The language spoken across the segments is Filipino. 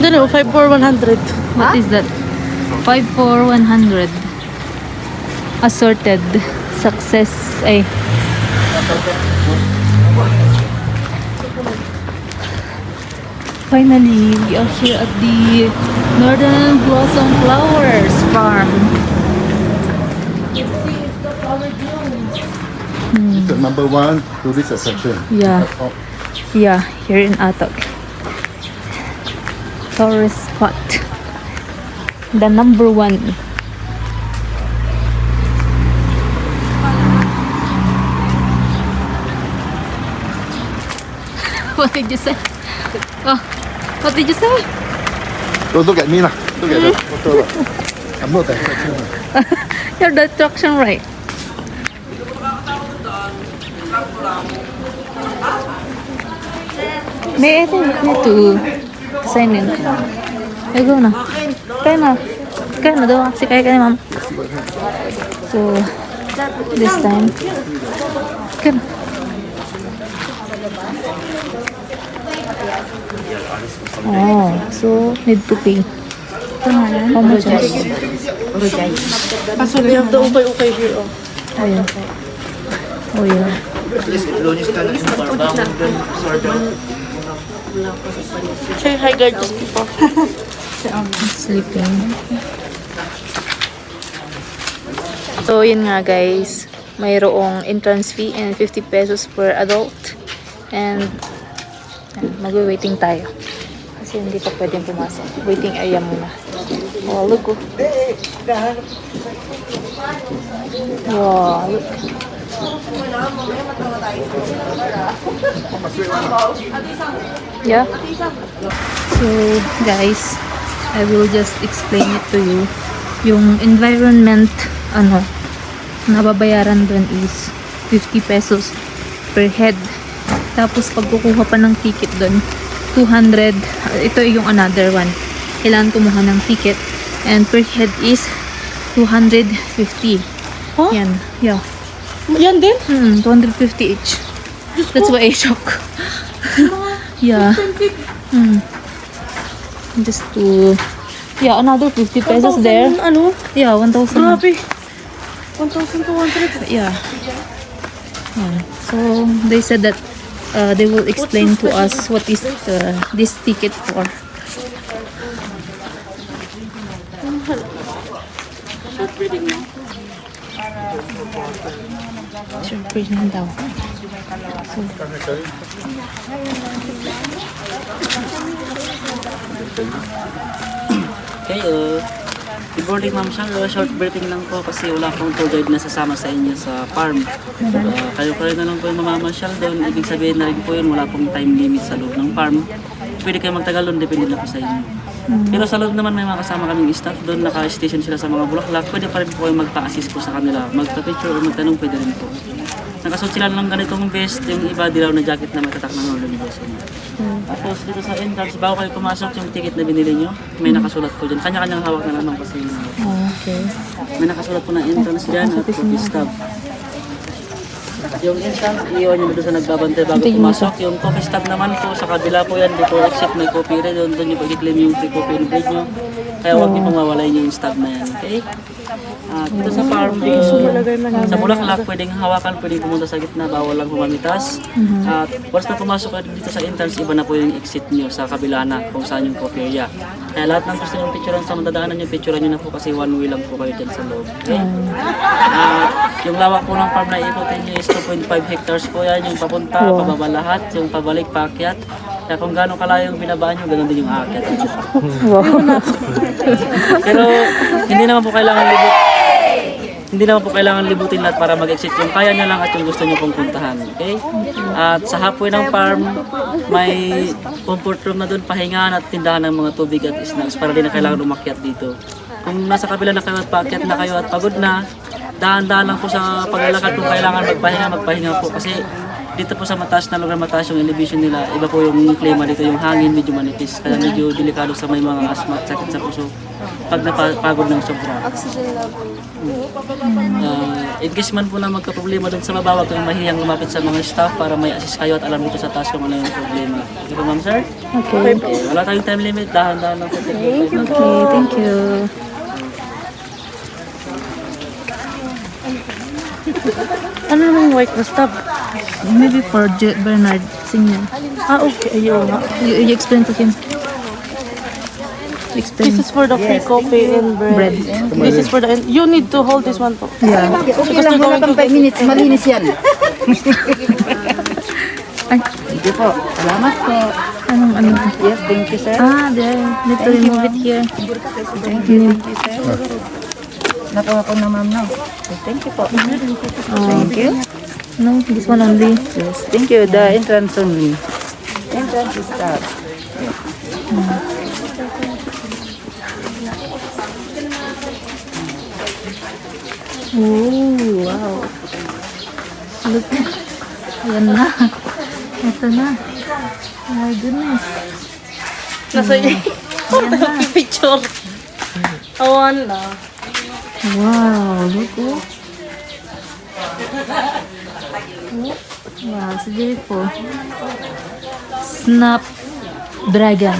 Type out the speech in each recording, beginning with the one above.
Ganun, 5 for 100. What is that? 5 for 100. Assorted. Success. Ay. Finally, we are here at the Northern Blossom Flowers Farm. It's the number one tourist attraction. Yeah. Oh, Yeah, here in Atok. Tourist spot. The number one. What did you say? Oh, what did you say? don't look at me lah. Look at the photo lah. I'm not the attraction lah. You're the attraction, right? May I think need to sign in. Ay, go na. Kaya na. Kaya na daw. Kasi kaya ka ni ma'am. So, this time. Kaya na. Oh, so need to pay. How much is it? Kaso we have the ukay-ukay here. Oh. Oh, yeah. Oh, yeah. Say hi, gorgeous people. Sleeping. So, yun nga guys. Mayroong entrance fee and 50 pesos per adult. And magwe-waiting tayo. Kasi hindi pa pwedeng pumasok. Waiting area muna. Oh, look. Oh. Wow, look. Yeah. So, guys, I will just explain it to you. Yung environment, nababayaran dun is 50 pesos per head. Tapos, pag kukuha pa ng ticket dun, 200. Ito yung another one. Kailangan kumuha ng ticket. And per head is 250. Huh? Yan. Yeah. Yan din? 250 each. That's why I shock. Yeah. Just to... Yeah, another 50 pesos there. Ano? Yeah, 1,000. Grabe. 1,200. Yeah. So, they said that they will explain to us what is this ticket for. Surprise na daw. So, Okay, good morning Ma'am Shang. Short briefing lang po kasi wala pong tour guide na sasama sa inyo sa farm. Kayo pa rin na lang po yung mamamasyal doon. Ibig sabihin na rin po yun, wala pong time limit sa loob ng farm. Pwede kayo magtagal doon, depende na po sa inyo. Pero sa loob naman may mga kasama kaming staff doon, naka-station sila sa mga bulaklak. Pwede pa rin po kayo magpa-assist po sa kanila. Magpa-picture o magtanong, pwede rin po. Nakasuot sila ng ganitong vest, yung iba dilaw na jacket na may tatak ng Northern Blossom. Tapos dito sa entrance, bago kayo pumasok yung ticket na binili nyo, may nakasulat po dyan. Kanya-kanyang hawak na naman kasi okay. may nakasulat po ng entrance dyan at coffee stop. Yung entrance, iiwan nyo doon sa nagbabantay bago pumasok. Yung coffee stop naman po, sa kabila po yan, before exit may coffee rin. Doon nyo po i-claim yung free coffee and bread nyo. Kaya huwag nyo pong mawalayin yung stop na yan, okay? Dito sa farm, sa bulaklak, pwedeng hawakan, pwedeng pumunta sa gitna, bawal lang humamitas. At once na pumasok kayo dito sa entrance, iba na po yung exit nyo sa kabila na kung saan yung coffee area. Kaya lahat ng gusto nyo picturean sa madadaanan nyo, picturean nyo na po kasi one way lang po kayo dyan sa loob. Okay? Yung lawak po ng farm na ikutin nyo is 2.5 hectares po yan, yung papunta, pababa lahat, yung pabalik, paakyat. Kaya kung gaano kalayo yung binabaan nyo, ganoon din yung aakyat. Pero hindi naman po kailangan libutin lahat para mag-exit. Yung kaya nyo lang at yung gusto nyo pong puntahan. Okay? At sa halfway ng farm, may comfort room na doon, pahingahan at tindahan ng mga tubig at snacks para di na kailangan umakyat dito. Kung nasa kabila na kayo at paakyat na kayo at pagod na, dahan-dahan lang po sa paglalakad kung kailangan magpahinga po kasi dito po sa mataas na lugar, mataas yung elevation nila, iba po yung klima dito, yung hangin medyo manipis, kaya medyo delikado sa may mga asthma at sakit sa puso pag napagod ng sobra. In case man po na magka-problema doon sa baba, huwag kayong mahihiyang lumapit sa mga staff para may assist kayo at alam dito sa taas kung ano yung problema. Okay po, ma'am, sir? Okay. Wala tayong time limit, dahan-dahan lang po. Okay, thank you. Ano namang white na stop? Maybe for Bernard Senior. Ah, okay. Ayun nga. You explain to him. Explain. This is for the free coffee and bread. This is for the... You need to hold this one po. Yeah. Okay lang, wala pang 5 minutes, malinis yan. Ay, Thank you po. Salamat po. ano? Yes, thank you, sir. Ah, there. Need to remove it here. Thank you, sir. Nakuha ko na, ma'am, no? Thank you po. Thank you. No, this one only. Yes, thank you. The entrance only. Entrance is that. Oh, wow. Look. Ayan na. Ito na. Oh my goodness. Nasa picture. Awan na. Wow, look. Oh. Wow, it's beautiful. Snapdragon.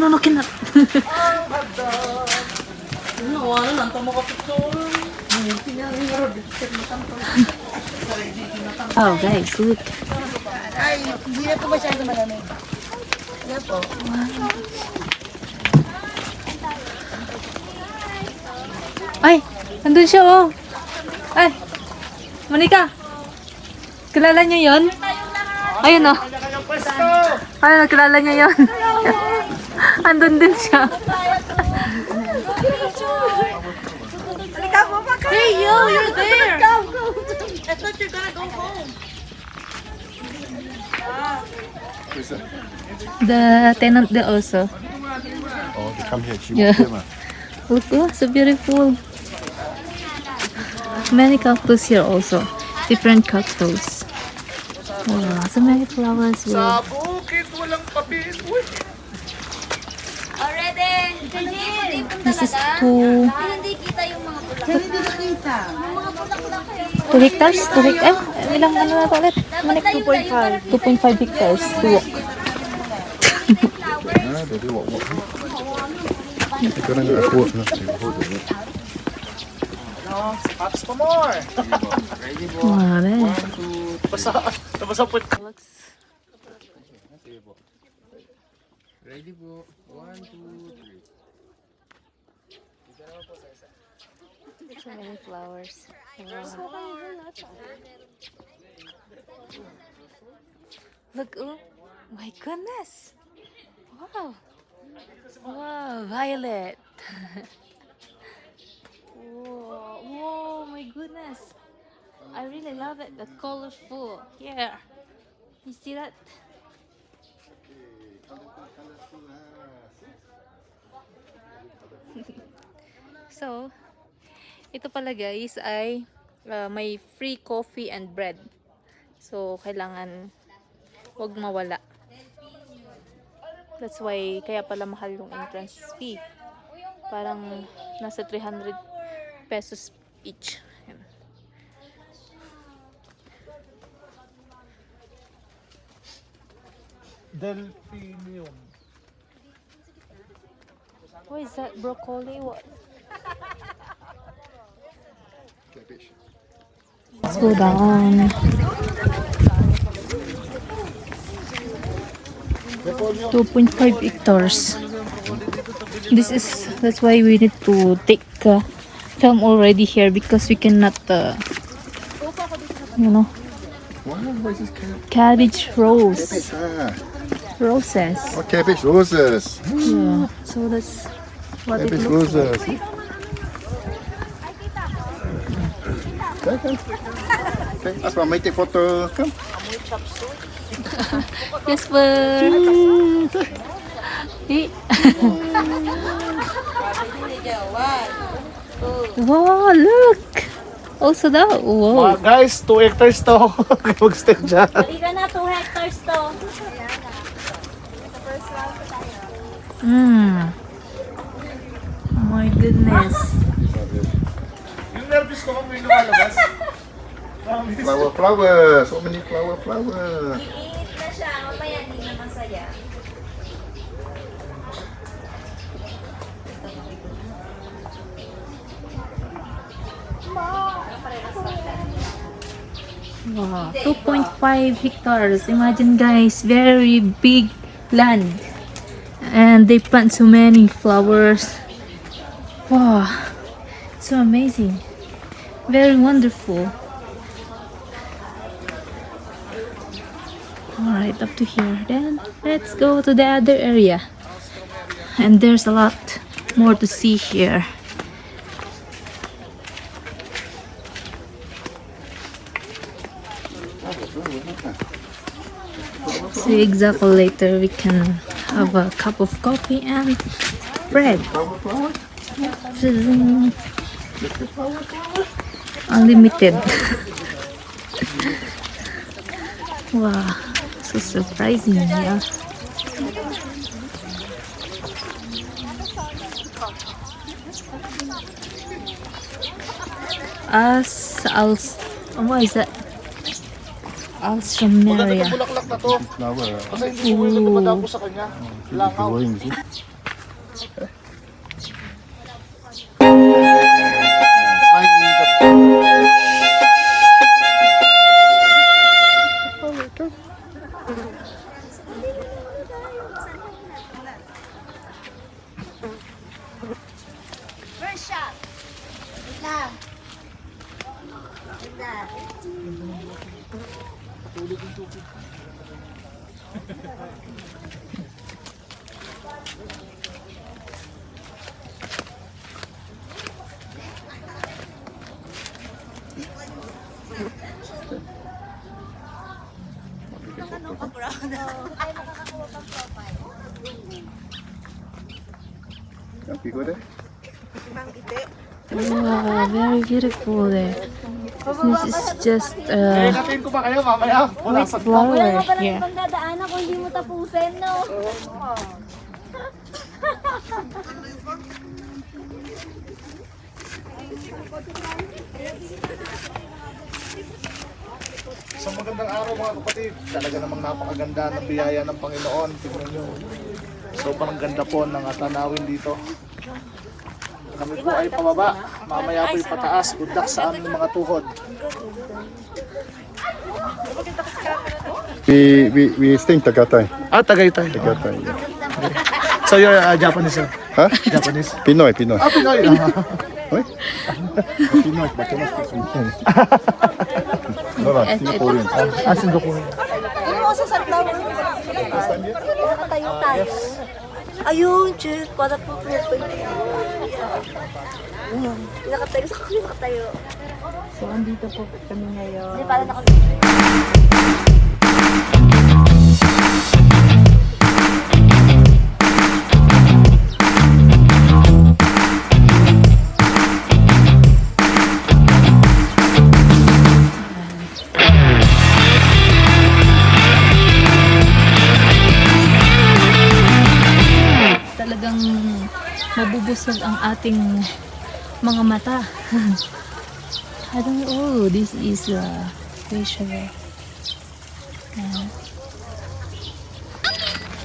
No, cannot. Awan na. Tama ka picture. Oh, guys, look. Ay, hindi na po masyado malamig. Yan po. Ay, nandun siya, oh. Ay, Monica. Kilala niyo yon? Ayun, oh. Ayun, kilala niya yon. Andun din siya. Hey, yo, you're there. I thought you're gonna go home. Who's that? The tenant there also. Oh, they come here. She Yeah. walked in, Look, oh, so beautiful. Many cactus here also. Different cactus. Wow, so many flowers here. bukid, walang papel. Uy. Already! Hindi po This is talaga. 2 Hindi kita yung mga bulaklak. Hindi nakita. Yung mga bulaklak eh. hectares? 2 hectares? Ilang ano na ito ulit? Dapat tayo tayo 2.5 hectares to walk. Ah, they do what? They're gonna go to court, not to hold it. Wow, man. Ready, bro? 1, 2, 3. So many flowers. Look, oh my goodness. Wow. Wow, violet. Whoa, whoa, my goodness. I really love it. The colorful. Here. You see that? So, ito pala guys ay may free coffee and bread. So, kailangan wag mawala. That's why, kaya pala mahal yung entrance fee. Parang nasa 300 pesos each. Ayan. Delphinium. What is that? Broccoli? What? Cabbage. Let's go down. Repolyo. 2.5 hectares. That's why we need to take film already here because we cannot, Wow, where's this cabbage? cabbage rose. Ah, Roses. Oh, cabbage roses. Yeah. So that's what it Cabbage looks like. roses. Okay. Okay, ask Mama take photo. Come. Yes, but... Wow, look! Also that, wow. Guys, 2 hectares to. Mag-stay dyan. Halika na, 2 hectares to. Oh my goodness. Yung nervous ko kung may lumalabas. Flower. So many flower. Iinit na siya, mamaya hindi na masaya. Wow, 2.5 hectares. Imagine guys, very big land. And they plant so many flowers. Wow, so amazing. Very wonderful. Alright, up to here. Then let's go to the other area. And there's a lot more to see here. See exactly later we can have a cup of coffee and bread. Unlimited. Wow, so surprising, yeah. What is that? Alstroemeria. Bulaklak na to. Flower. Kasi hindi ko yung dumadako sa kanya. Langaw. Drawing. First shot. Na. Na. Go there. Wow, very beautiful there. This is just Natin ko ba kayo mamaya? Wala sa flower Wala nga pala here. pagdadaanan kung hindi mo tapusin, no? Sa magandang araw mga kapatid, talaga namang napakaganda ng biyaya ng Panginoon. Tingnan nyo. Sobrang ganda po ng tanawin dito. Kami po ay pababa, mamaya po ay pataas. Good luck sa aming mga tuhod. We stay in Tagaytay. Tagaytay. Tagaytay. So you're Japanese, sir? Huh? Japanese? Pinoy. Pinoy. What? Pinoy, but you must speak English. No, Singaporean. Singapore. Ano mo sa sunflower? Nakatayo tayo. Ayun, chut. Para po po. Nakatayo sa kanya, nakatayo. So, andito po kami ngayon. Hindi, para nakatayo. Talagang mabubusog ang ating mga mata. I don't know. Oh, this is facial.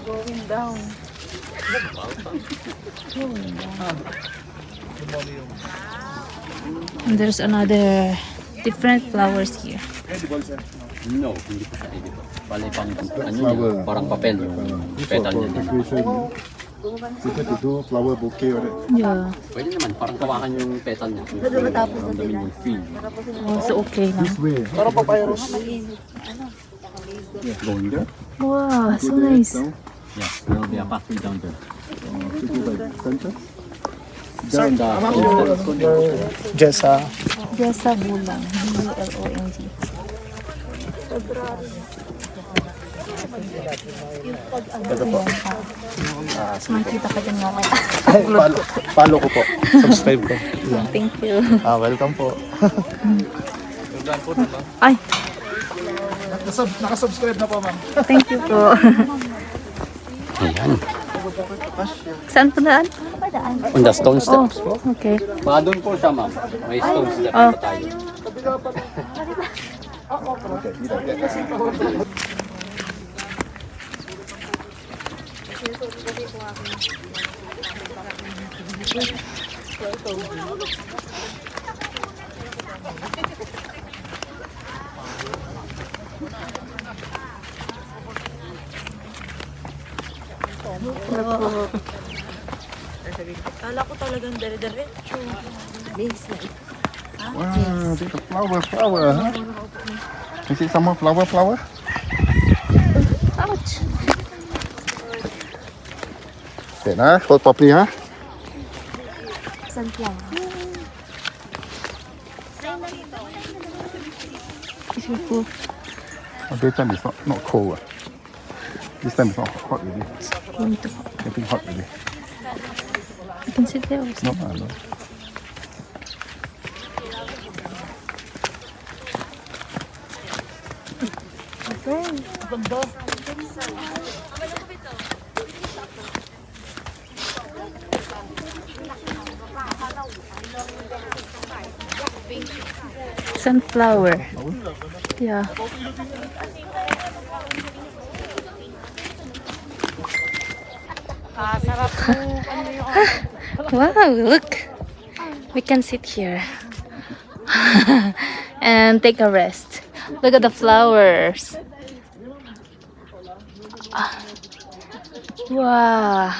Going down. And there's another different flowers here. No, hindi po siya edito. Bale, parang papel yung petal niya. Secret to do flower bouquet or it. Yeah. Pwede naman, parang kawakan yung petal niya. Ramdamin yung feel. Also okay na. This way. Parang papyrus. Going there? Wow, so nice. Down. Yeah, there will be a pathway down there. To go by center. Down the Jessa. Jessa Bulang. B-U-L-O-N-G. Ito po. Makikita ka din mamaya. Follow ko po. Subscribe ko. Thank you. Welcome po. Ay, Nakasubscribe na po, ma'am. thank you po. Ayan. Saan po daan? On the stone Oh, steps po. okay. Doon po siya, ma'am. May stone steps Oh. pa tayo. Kala ko talagang dire-diretso. Wow, this is flower, huh? Is it some more flower? Ouch. Wait, huh? Hold properly, huh? Oh, daytime is not cold. This time it's not hot really. Getting hot really. You can sit there also. No. Sunflower. Yeah. Wow, look. We can sit here and take a rest. Look at the flowers. Ah. Wow.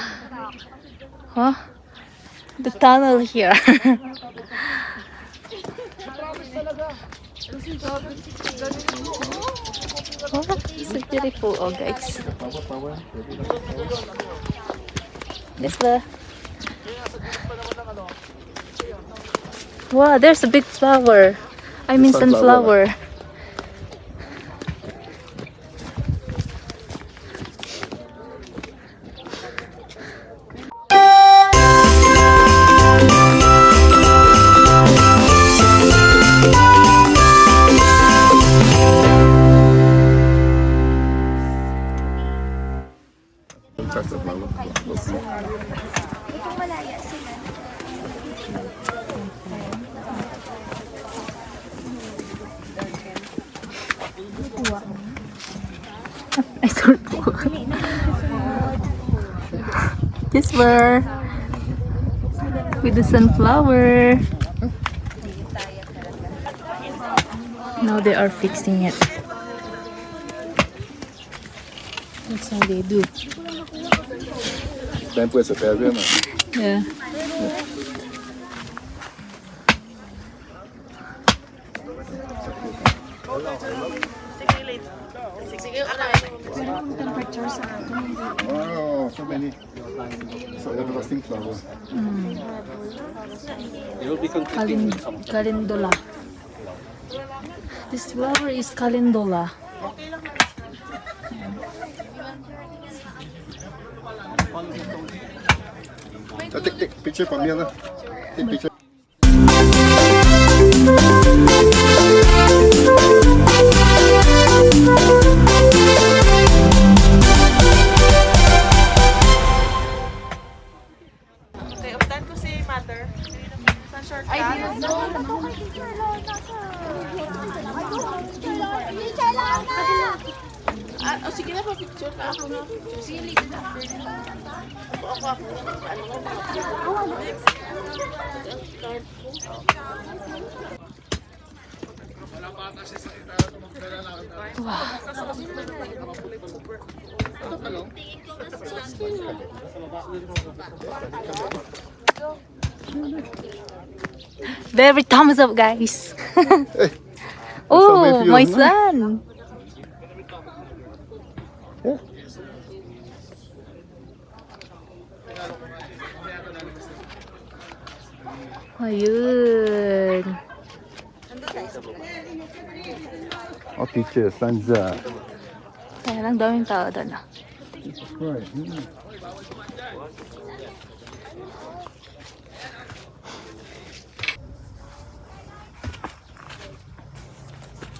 Huh? The tunnel here. Oh, so beautiful, oh guys. This the. Wow, there's a big flower. I mean sunflower. Touch the flower. I thought this were with the sunflower. Now they are fixing it. That's how they do. Bamboo is a barrier, man. Yeah. Wow, so many. So everlasting flower. They will be competing with some. Calendula. This flower is calendula. Take picture from here, lah. Take picture. Very thumbs up, guys. Hey, Oh, with you, my huh? son. Ayun. Oh, teacher, Sanza. Kaya lang daming tao doon. Right.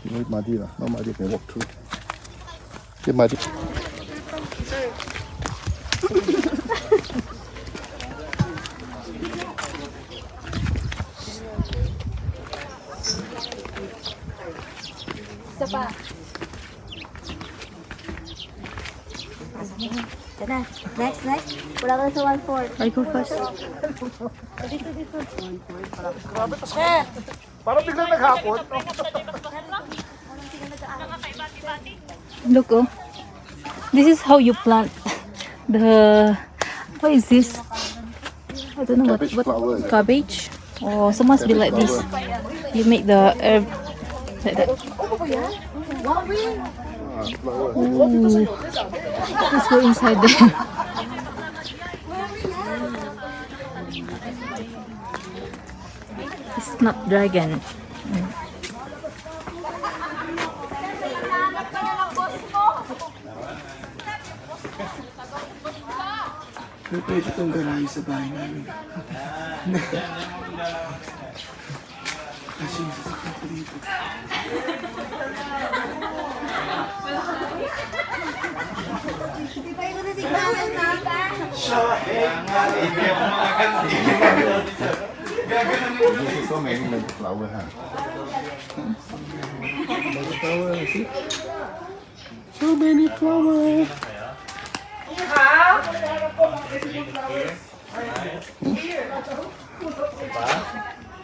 No muddy lah. No muddy can walk through. Get muddy. Yan na. Next. Wala ka sa 1-4. I go first. Parang biglang naghapon. Look, oh. This is how you plant the. What is this? I don't know Cabbage what flower. cabbage. Oh, so must be like this. You make the herb like that. Ooh. Let's go inside there. Snapdragon. Pwede itong garahe sa bahay namin. Kasi yung sasakyan ko dito. This is so many like flower, huh? So many flowers.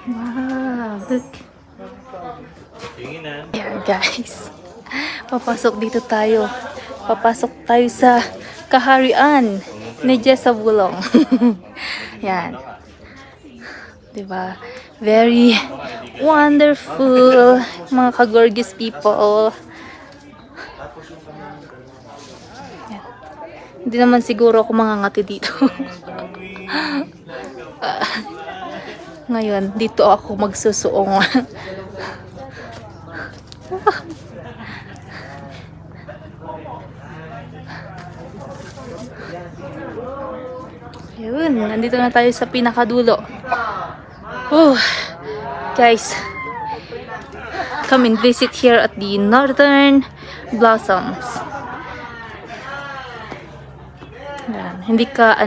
Wow, look. Yan guys. Papasok dito tayo. Papasok tayo sa kaharian ni Jessabulong. Yan. Diba? Very wonderful, mga ka-gorgeous people. Yan. Hindi naman siguro ako mangangati dito. Ngayon, dito ako magsusuong. Yun, nandito na tayo sa pinakadulo. Guys, come and visit here at the Northern Blossoms. Yan, hindi ka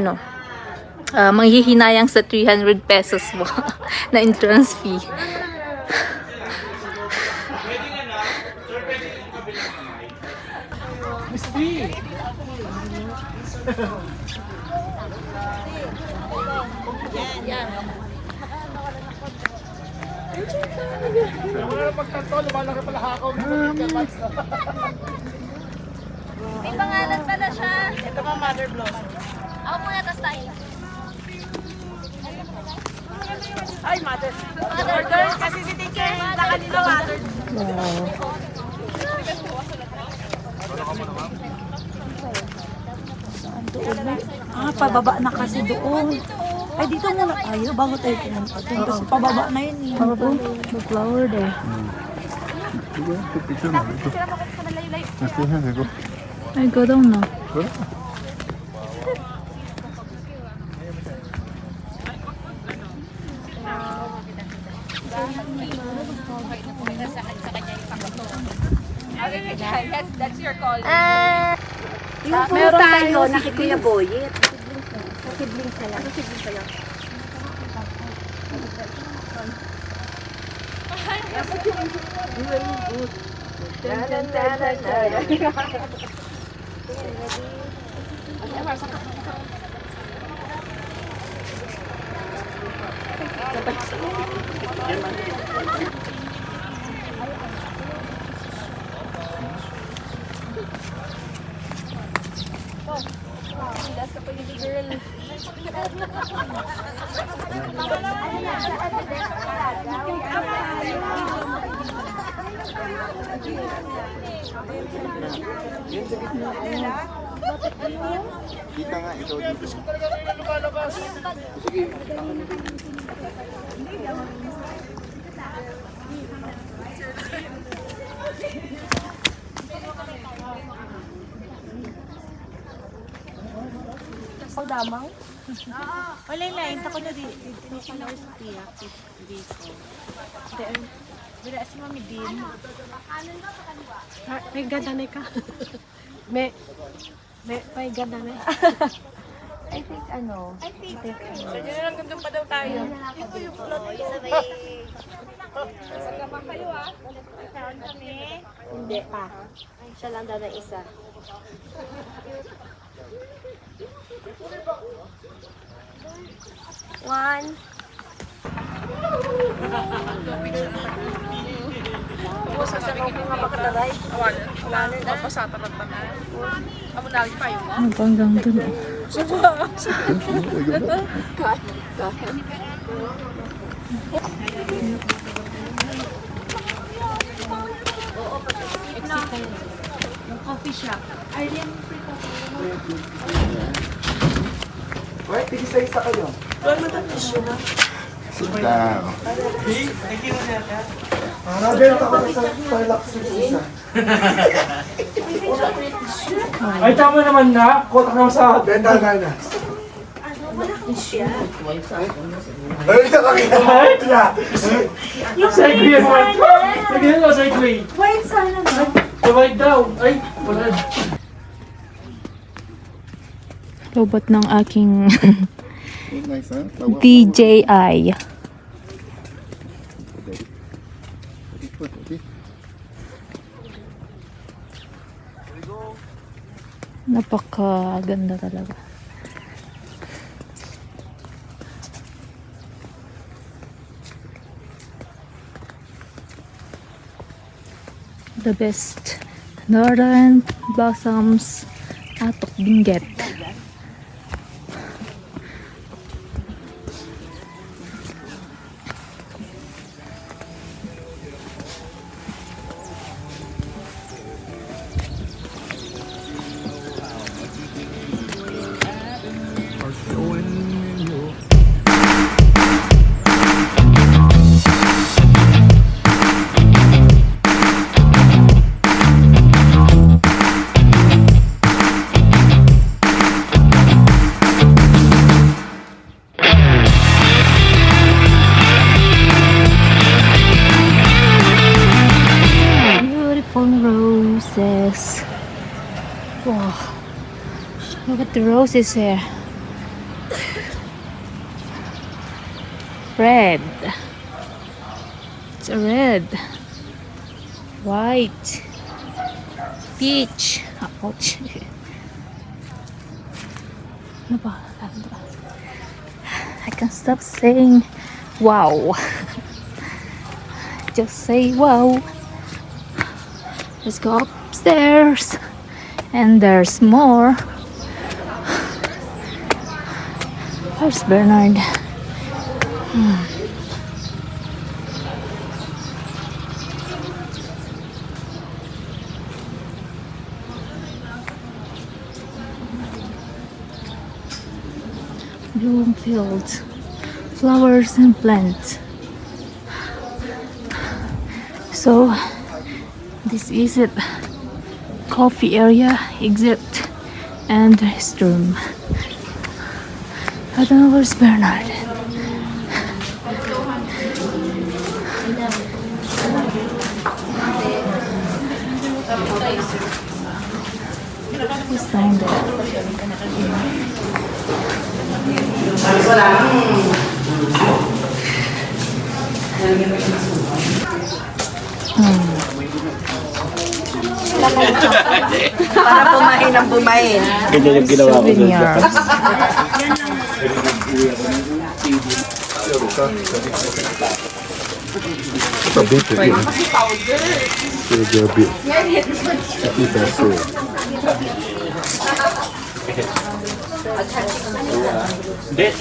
manghihinayang sa 300 pesos mo na entrance fee. May pangalan pala siya. Ito pa, Mother Blossom. Ako muna, tas tayo. Ay, Mother. Mother girl, kasi si Teacher na kanina Mother. Pababa na kasi doon. Ay, dito muna tayo bago tayo pumunta doon. Kasi pababa na yun eh. The flower there. Take picture now. Let's stay here. Go. I go down now. Good. Yung meron tayo, nakikuya Boyet. Nakibling ka lang. Kita nga ikaw dito. Samang? Wala lain tako na di tinusalaw sa tiyak dito. Bila si Mami Din. May ganda na ka. May ganda na. I think ano? Diyan lang gandun pa daw tayo. Ito yung plot ko. Hindi pa. Siya lang daw na isa. One. Hanggang dun. Wait, tigisa-isa kayo. Sit down. Nabenta ko na sa Starlux yung isa. Ay, tama naman na. Kotak naman sa... Benta na. Ay, nakakita mo niya. Segway yan, white. Lagyan mo, segway. White sana na. Ay, white daw. Ay, wala. Robot ng aking Nice, huh? Flower. DJI. Okay. Napakaganda talaga. The best northern blossoms Atok Benguet. Beautiful roses. Wow. Look at the roses here. Red. It's a red. White. Peach. Ouch. Ano ba? I can't stop saying wow. Just say wow. Let's go upstairs. And there's more. Where's Bernard? Bloomfield. Flowers and plants. So, this is it. Coffee area, exit, and restroom. I don't know where's Bernard. He's lying there. Para pumahin ang pumahin. Ganyan yung ginawa ko. Souvenirs. It's a bit again. It's a bit. It's a bit.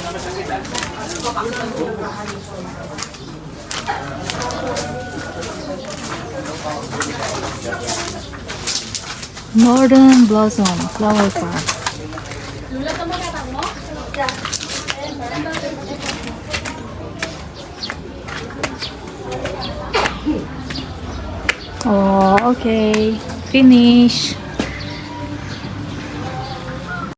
Northern Blossom Flower Park. Oh, okay. Finish.